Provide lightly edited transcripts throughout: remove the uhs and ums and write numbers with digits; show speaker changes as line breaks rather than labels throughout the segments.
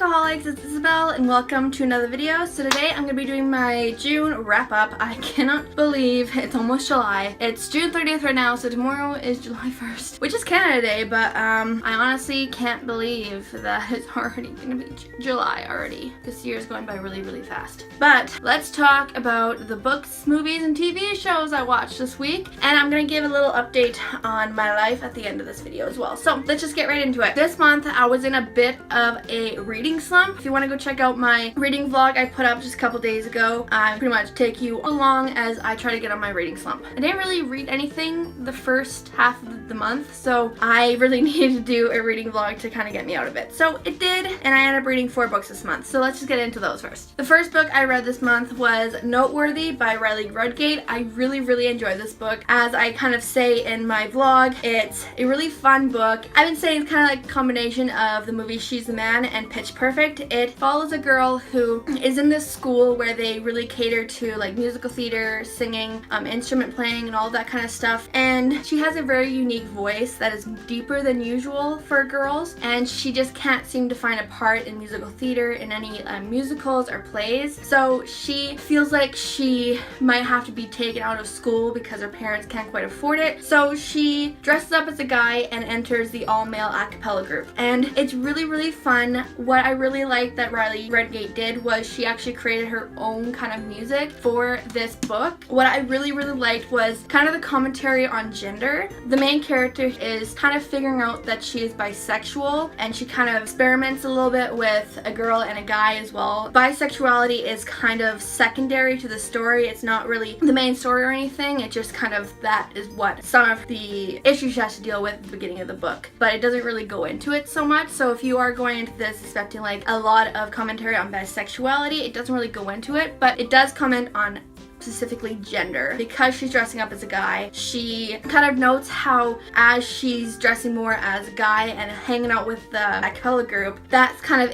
Bookaholics, it's Isabel and welcome to another video. So today I'm going to be doing my June wrap up. I cannot believe it's almost July. It's June 30th right now, so tomorrow is July 1st, which is Canada Day, but I honestly can't believe that it's already going to be July already. This year is going by really, really fast. But let's talk about the books, movies, and TV shows I watched this week, and I'm going to give a little update on my life at the end of this video as well. So let's just get right into it. This month I was in a bit of a reading slump. If you want to go check out my reading vlog I put up just a couple days ago, I pretty much take you along as I try to get on my reading slump. I didn't really read anything the first half of the month, so I really needed to do a reading vlog to kind of get me out of it. So it did, and I ended up reading 4 books this month. So let's just get into those first. The first book I read this month was Noteworthy by Riley Rudgate. I really enjoyed this book. As I kind of say in my vlog, it's a really fun book. I've been saying it's kind of like a combination of the movie She's the Man and Pitch Perfect. It follows a girl who is in this school where they really cater to like musical theater, singing, instrument playing, and all that kind of stuff. And she has a very unique voice that is deeper than usual for girls, and she just can't seem to find a part in musical theater in any musicals or plays. So she feels like she might have to be taken out of school because her parents can't quite afford it. So she dresses up as a guy and enters the all-male a cappella group. And it's really fun. What I really liked that Riley Rudgate did was she actually created her own kind of music for this book. What I really liked was kind of the commentary on gender. The main character is kind of figuring out that she is bisexual, and she kind of experiments a little bit with a girl and a guy as well. Bisexuality is kind of secondary to the story. It's not really the main story or anything. It just kind of, that is what some of the issues she has to deal with at the beginning of the book. But it doesn't really go into it so much. So if you are going into this expecting like a lot of commentary on bisexuality, it doesn't really go into it, but it does comment on specifically gender. Because she's dressing up as a guy, she kind of notes how as she's dressing more as a guy and hanging out with the a cappella group, that's kind of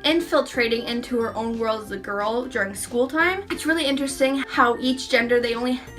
infiltrating into her own world as a girl during school time. It's really interesting how each gender, they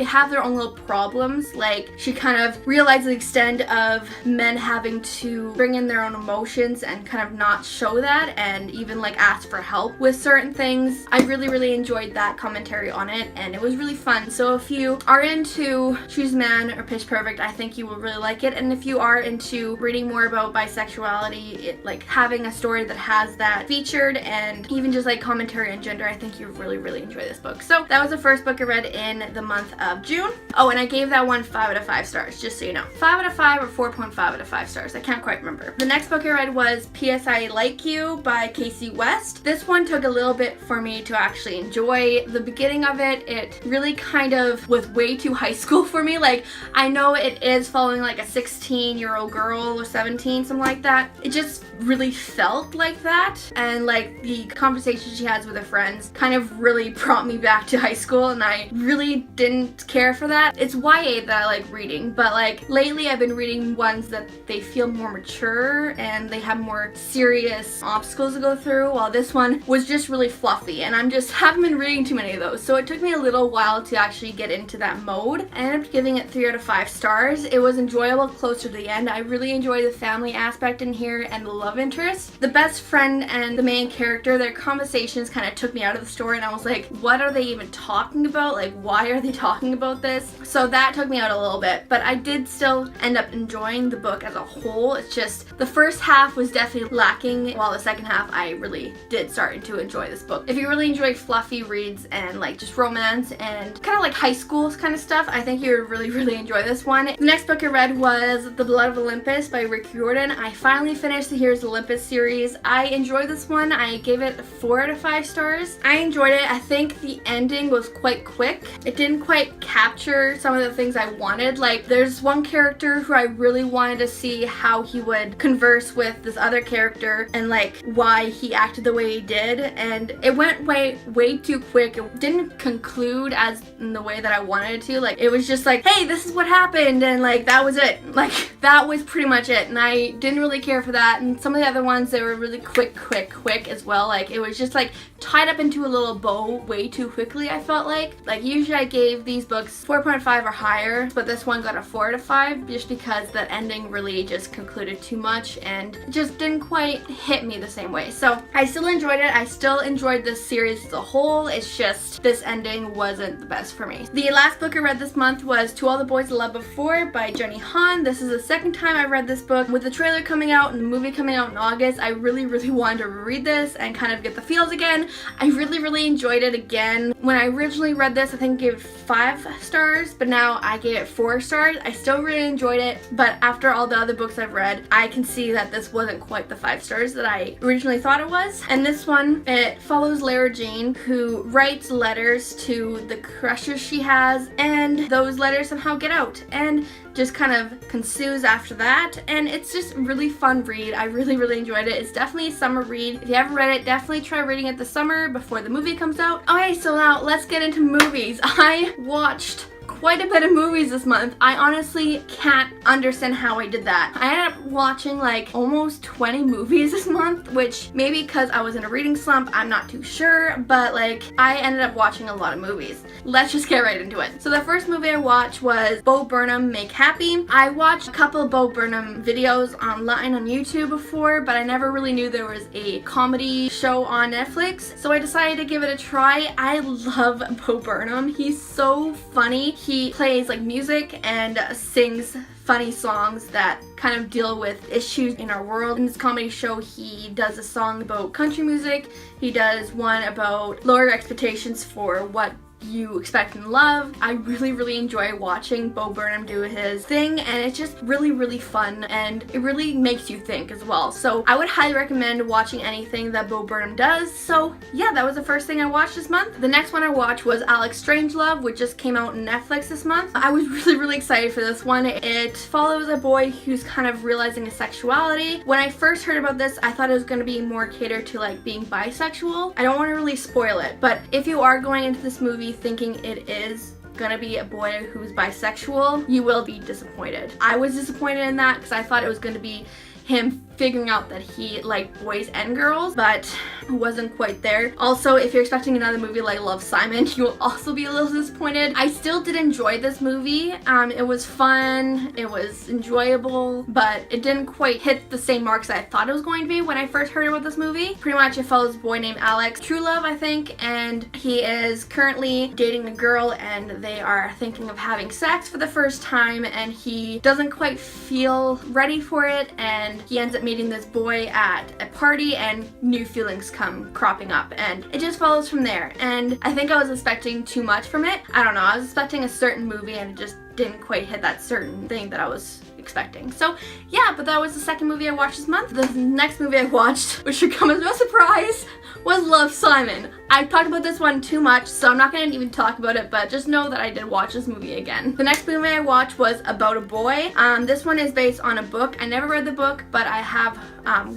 have their own little problems. Like, she kind of realizes the extent of men having to bring in their own emotions and kind of not show that, and even like ask for help with certain things. I really enjoyed that commentary on it, and it was really fun. So if you are into She's a Man or Pitch Perfect, I think you will really like it. And if you are into reading more about bisexuality, like having a story that has that featured, and even just like commentary on gender, I think you really enjoy this book. So that was the first book I read in the month of June. Oh, and I gave that one 5 out of 5 stars, just so you know. 5 out of 5 or 4.5 out of 5 stars. I can't quite remember. The next book I read was P.S. I Like You by Casey West. This one took a little bit for me to actually enjoy. The beginning of it really kind of was way too high school for me. Like, I know it is following like a 16-year-old girl or 17, something like that. It just really felt like that, and like the conversations she has with her friends kind of really brought me back to high school, and I really didn't care for that. It's YA that I like reading, but like lately I've been reading ones that they feel more mature and they have more serious obstacles to go through, while this one was just really fluffy, and haven't been reading too many of those. So it took me a little while to actually get into that mode. I ended up giving it 3 out of 5 stars. It was enjoyable closer to the end. I really enjoyed the family aspect in here and the love interest. The best friend and the main character, their conversations kind of took me out of the story, and I was like, what are they even talking about? Like, why are they talking about this? So that took me out a little bit, but I did still end up enjoying the book as a whole. It's just the first half was definitely lacking, while the second half I really did start to enjoy this book. If you really enjoy fluffy reads and like just romance and kind of like high school kind of stuff, I think you would really enjoy this one. The next book I read was The Blood of Olympus by Rick Riordan. I finally finished the Here's Olympus series. I enjoyed this one. I gave it 4 out of 5 stars. I enjoyed it. I think the ending was quite quick. It didn't quite capture some of the things I wanted. Like, there's one character who I really wanted to see how he would converse with this other character and like why he acted the way he did, and it went way too quick. It didn't conclude as in the way that I wanted it to. Like, it was just like, hey, this is what happened, and like that was it. Like, that was pretty much it, and I didn't really care for that. And some of the other ones, they were really quick as well. Like, it was just like tied up into a little bow way too quickly, I felt like. Like, usually I gave these books 4.5 or higher, but this one got a 4 out of 5 just because that ending really just concluded too much and just didn't quite hit me the same way. So I still enjoyed it. I still enjoyed this series as a whole. It's just this ending wasn't the best for me. The last book I read this month was To All the Boys I Loved Before by Jenny Han. This is the second time I read this book. With the trailer coming out and the movie coming out in August, I really wanted to read this and kind of get the feels again. I really enjoyed it again. When I originally read this, I think I gave it 5 stars, but now I gave it 4 stars. I still really enjoyed it, but after all the other books I've read, I can see that this wasn't quite the 5 stars that I originally thought it was. And this one, it follows Lara Jean, who writes letters to the crushes she has, and those letters somehow get out and just kind of ensues after that, and it's just a really fun read. I really enjoyed it. It's definitely a summer read. If you haven't read it, definitely try reading it this summer before the movie comes out. Okay, so now let's get into movies. I watched quite a bit of movies this month. I honestly can't understand how I did that. I ended up watching like almost 20 movies this month, which maybe because I was in a reading slump, I'm not too sure, but like I ended up watching a lot of movies. Let's just get right into it. So the first movie I watched was Bo Burnham Make Happy. I watched a couple of Bo Burnham videos online on YouTube before, but I never really knew there was a comedy show on Netflix, so I decided to give it a try. I love Bo Burnham. He's so funny. He plays like music and sings funny songs that kind of deal with issues in our world. In this comedy show, he does a song about country music. He does one about lower expectations for what you expect in love. I really enjoy watching Bo Burnham do his thing, and it's just really fun, and it really makes you think as well. So I would highly recommend watching anything that Bo Burnham does. So yeah, that was the first thing I watched this month. The next one I watched was Alex Strangelove, which just came out on Netflix this month. I was really excited for this one. It follows a boy who's kind of realizing his sexuality. When I first heard about this, I thought it was going to be more catered to like being bisexual. I don't want to really spoil it, but if you are going into this movie thinking it is gonna be a boy who's bisexual, you will be disappointed. I was disappointed in that because I thought it was gonna be him figuring out that he liked boys and girls, but wasn't quite there. Also, if you're expecting another movie like Love, Simon, you will also be a little disappointed. I still did enjoy this movie. It was fun, it was enjoyable, but it didn't quite hit the same marks I thought it was going to be when I first heard about this movie. Pretty much it follows a boy named Alex, true love I think, and he is currently dating a girl and they are thinking of having sex for the first time, and he doesn't quite feel ready for it, and he ends up meeting this boy at a party and new feelings come cropping up, and it just follows from there. And I think I was expecting too much from it. I don't know, I was expecting a certain movie and it just didn't quite hit that certain thing that I was expecting. So yeah, but that was the second movie I watched this month. The next movie I watched, which should come as no surprise, was Love, Simon. I've talked about this one too much, so I'm not going to even talk about it, but just know that I did watch this movie again. The next movie I watched was About a Boy. This one is based on a book. I never read the book, but I have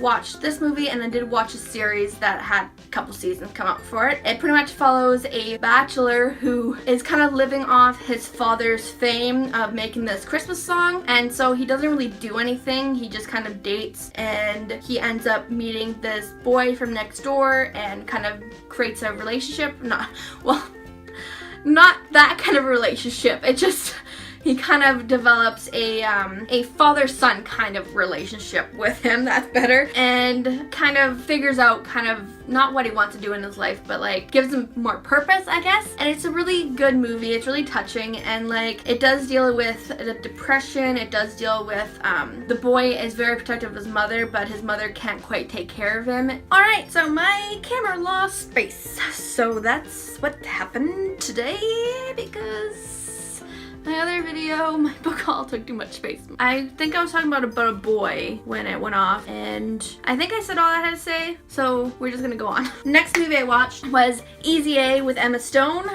watched this movie, and I did watch a series that had a couple seasons come out for it. It pretty much follows a bachelor who is kind of living off his father's fame of making this Christmas song, and so he doesn't really do anything. He just kind of dates, and he ends up meeting this boy from next door and kind of creates a relationship. Not that kind of relationship. It just, he kind of develops a father-son kind of relationship with him, that's better, and kind of figures out kind of not what he wants to do in his life, but like gives him more purpose, I guess. And it's a really good movie. It's really touching, and like it does deal with the depression. It does deal with the boy is very protective of his mother, but his mother can't quite take care of him. Alright, so my camera lost space, so that's what happened today because my other video, my book haul took too much space. I think I was talking about a boy when it went off, and I think I said all I had to say, so we're just gonna go on. Next movie I watched was Easy A with Emma Stone.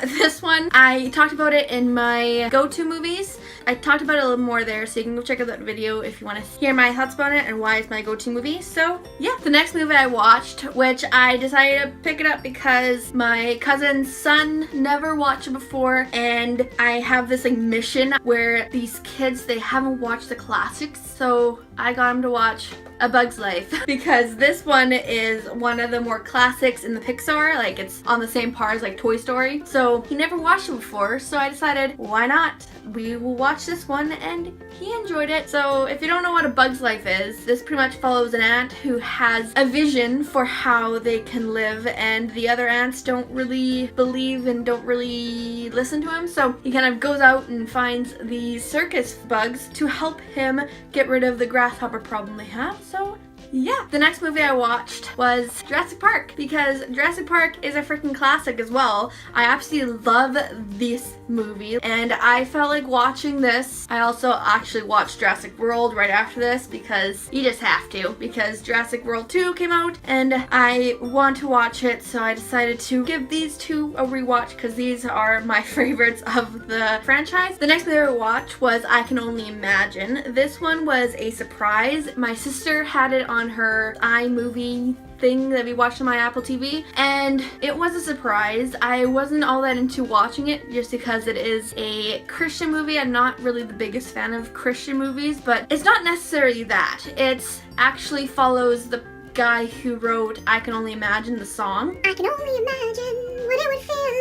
This one, I talked about it in my go-to movies. I talked about it a little more there, so you can go check out that video if you want to hear my thoughts about it and why it's my go-to movie. So yeah, the next movie I watched, which I decided to pick it up because my cousin's son never watched it before, and I have this like mission where these kids, they haven't watched the classics, so I got him to watch A Bug's Life because this one is one of the more classics in the Pixar, like it's on the same par as like Toy Story. So he never watched it before, so I decided, why not? We will watch this one, and he enjoyed it. So if you don't know what A Bug's Life is, this pretty much follows an ant who has a vision for how they can live, and the other ants don't really believe and don't really listen to him. So he kind of goes out and finds these circus bugs to help him get rid of the grasshopper problem they have. So yeah, the next movie I watched was Jurassic Park because Jurassic Park is a freaking classic as well. I absolutely love this movie, and I felt like watching this. I also actually watched Jurassic World right after this because you just have to, because Jurassic World 2 came out and I want to watch it, so I decided to give these two a rewatch because these are my favorites of the franchise. The next movie I watched was I Can Only Imagine. This one was a surprise. My sister had it on her iMovie thing that we watched on my Apple TV, and it was a surprise. I wasn't all that into watching it just because it is a Christian movie. I'm not really the biggest fan of Christian movies, but it's not necessarily that. It's actually follows the guy who wrote I Can Only Imagine, the song. I can only imagine what it would feel like.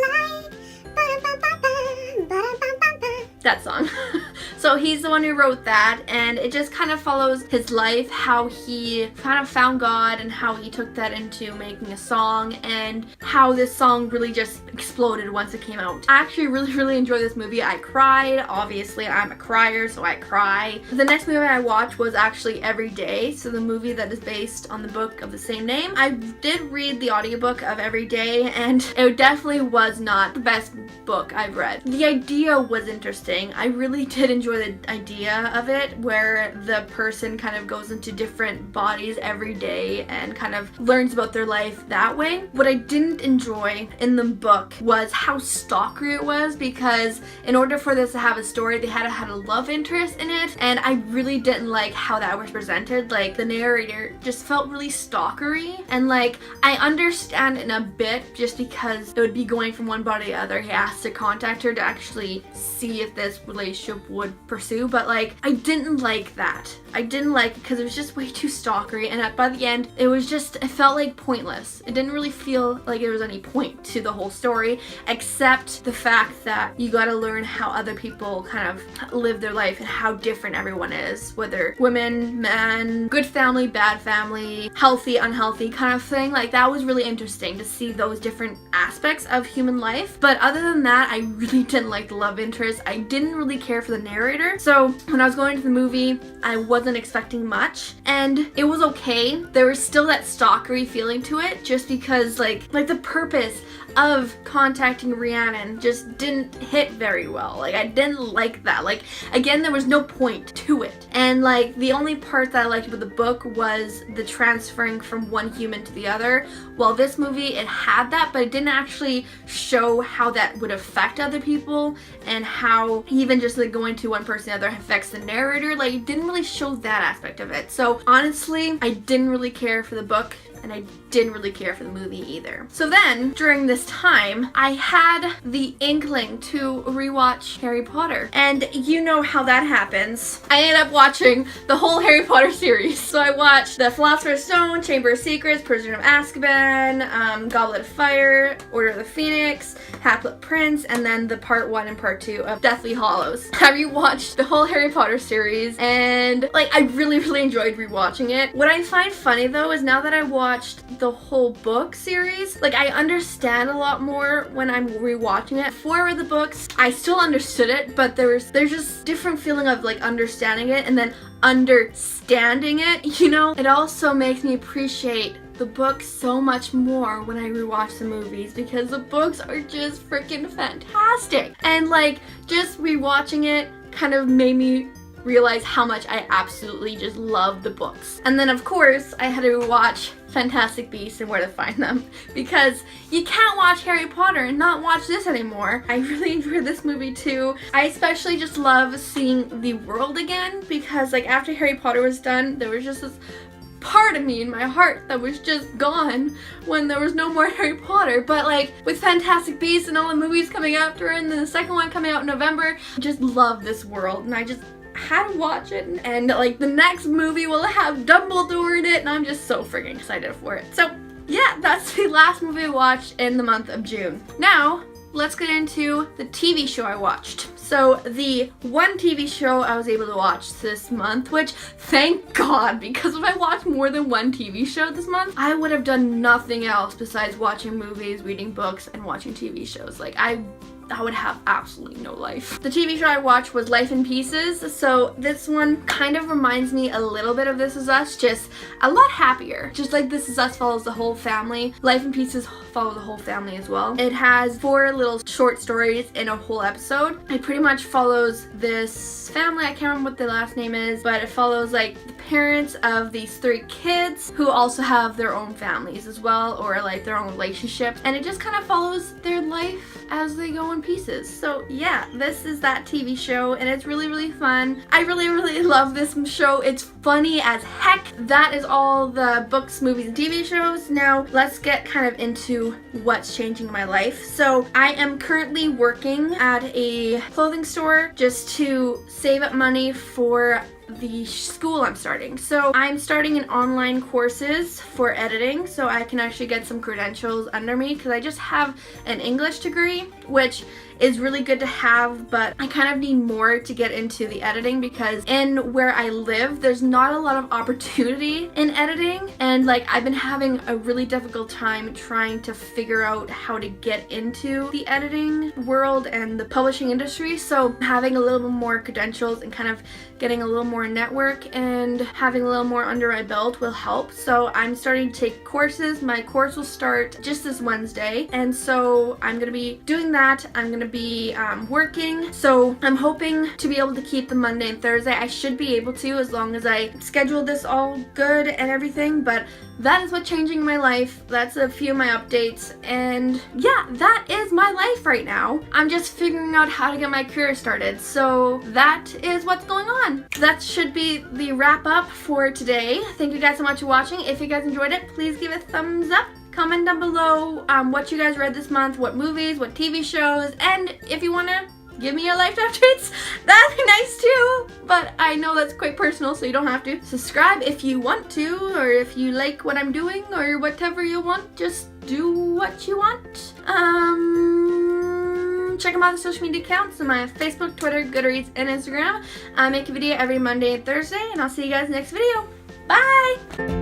That song. So he's the one who wrote that, and it just kind of follows his life, how he kind of found God and how he took that into making a song, and how this song really just exploded once it came out. I actually really enjoyed this movie. I cried. Obviously, I'm a crier, so I cry. The next movie I watched was actually Every Day, so the movie that is based on the book of the same name. I did read the audiobook of Every Day, and it definitely was not the best book I've read. The idea was interesting. I really did enjoy the idea of it, where the person kind of goes into different bodies every day and kind of learns about their life that way. What I didn't enjoy in the book was how stalkery it was, because in order for this to have a story, they had to have a love interest in it, and I really didn't like how that was presented. Like, the narrator just felt really stalkery, and like, I understand in a bit just because it would be going from one body to the other. He has to contact her to actually see if this relationship would pursue, but like, I didn't like that. I didn't like it because it was just way too stalkery, and by the end it felt like pointless. It didn't really feel like there was any point to the whole story, except the fact that you gotta learn how other people kind of live their life and how different everyone is, whether women, men, good family, bad family, healthy, unhealthy kind of thing. Like, that was really interesting to see those different aspects of human life. But other than that, I really didn't like the love interest. I didn't really care for the narrator. So when I was going to the movie, I wasn't expecting much, and it was okay. There was still that stalkery feeling to it, just because like the purpose of contacting Rhiannon just didn't hit very well. Like, I didn't like that. Like, again, there was no point to it. And like, the only part that I liked about the book was the transferring from one human to the other. Well, this movie, it had that, but it didn't actually show how that would affect other people, and how even just like going to one person to the other affects the narrator. Like, it didn't really show that aspect of it. So honestly, I didn't really care for the book, and I didn't really care for the movie either. So then, during this time, I had the inkling to rewatch Harry Potter. And you know how that happens. I ended up watching the whole Harry Potter series. So I watched The Philosopher's Stone, Chamber of Secrets, Prisoner of Azkaban, Goblet of Fire, Order of the Phoenix, Half-Blood Prince, and then the part 1 and part 2 of Deathly Hallows. I rewatched the whole Harry Potter series, and like, I really enjoyed rewatching it. What I find funny though is now that I watched the whole book series, like, I understand a lot more when I'm rewatching it. Before I read the books, I still understood it, but there's just different feeling of like understanding it and then understanding it, you know? It also makes me appreciate the books so much more when I rewatch the movies because the books are just freaking fantastic. And like just rewatching it kind of made me realize how much I absolutely just love the books. And then of course I had to watch Fantastic Beasts and Where to Find Them because you can't watch Harry Potter and not watch this anymore. I really enjoyed this movie too. I especially just love seeing the world again because like after Harry Potter was done, there was just this part of me in my heart that was just gone when there was no more Harry Potter. But like with Fantastic Beasts and all the movies coming after and then the second one coming out in November, I just love this world and I just had to watch it. And like the next movie will have Dumbledore in it and I'm just so freaking excited for it. So yeah, that's the last movie I watched in the month of June. Now let's get into the TV show I watched. So the one TV show I was able to watch this month, which thank God, because if I watched more than one TV show this month, I would have done nothing else besides watching movies, reading books, and watching TV shows. Like I would have absolutely no life. The TV show I watched was Life in Pieces. So this one kind of reminds me a little bit of This Is Us, just a lot happier. Just like This Is Us follows the whole family, Life in Pieces follows the whole family as well. It has 4 little short stories in a whole episode. It pretty much follows this family, I can't remember what the last name is, but it follows like the parents of these 3 kids who also have their own families as well, or like their own relationships, and it just kind of follows their life as they go in pieces. So yeah, this is that TV show and it's really, really fun. I really love this show. It's funny as heck. That is all the books, movies, and TV shows. Now let's get kind of into what's changing in my life. So I am currently working at a clothing store just to save up money for the school I'm starting. So I'm starting in online courses for editing so I can actually get some credentials under me because I just have an English degree, which is really good to have, but I kind of need more to get into the editing because in where I live, there's not a lot of opportunity in editing, and like I've been having a really difficult time trying to figure out how to get into the editing world and the publishing industry. So having a little bit more credentials and kind of getting a little more network and having a little more under my belt will help. So I'm starting to take courses. My course will start just this Wednesday, and so I'm gonna be doing that. I'm gonna be working, so I'm hoping to be able to keep the Monday and Thursday. I should be able to as long as I schedule this all good and everything, but that is what's changing in my life. That's a few of my updates, and yeah, that is my life right now. I'm just figuring out how to get my career started, so that is what's going on. That should be the wrap up for today. Thank you guys so much for watching. If you guys enjoyed it, please give it a thumbs up. Comment down below what you guys read this month, what movies, what TV shows, and if you want to give me your life updates, that'd be nice too, but I know that's quite personal, so you don't have to. Subscribe if you want to, or if you like what I'm doing, or whatever you want, just do what you want. Check out my social media accounts on my Facebook, Twitter, Goodreads, and Instagram. I make a video every Monday and Thursday, and I'll see you guys next video. Bye!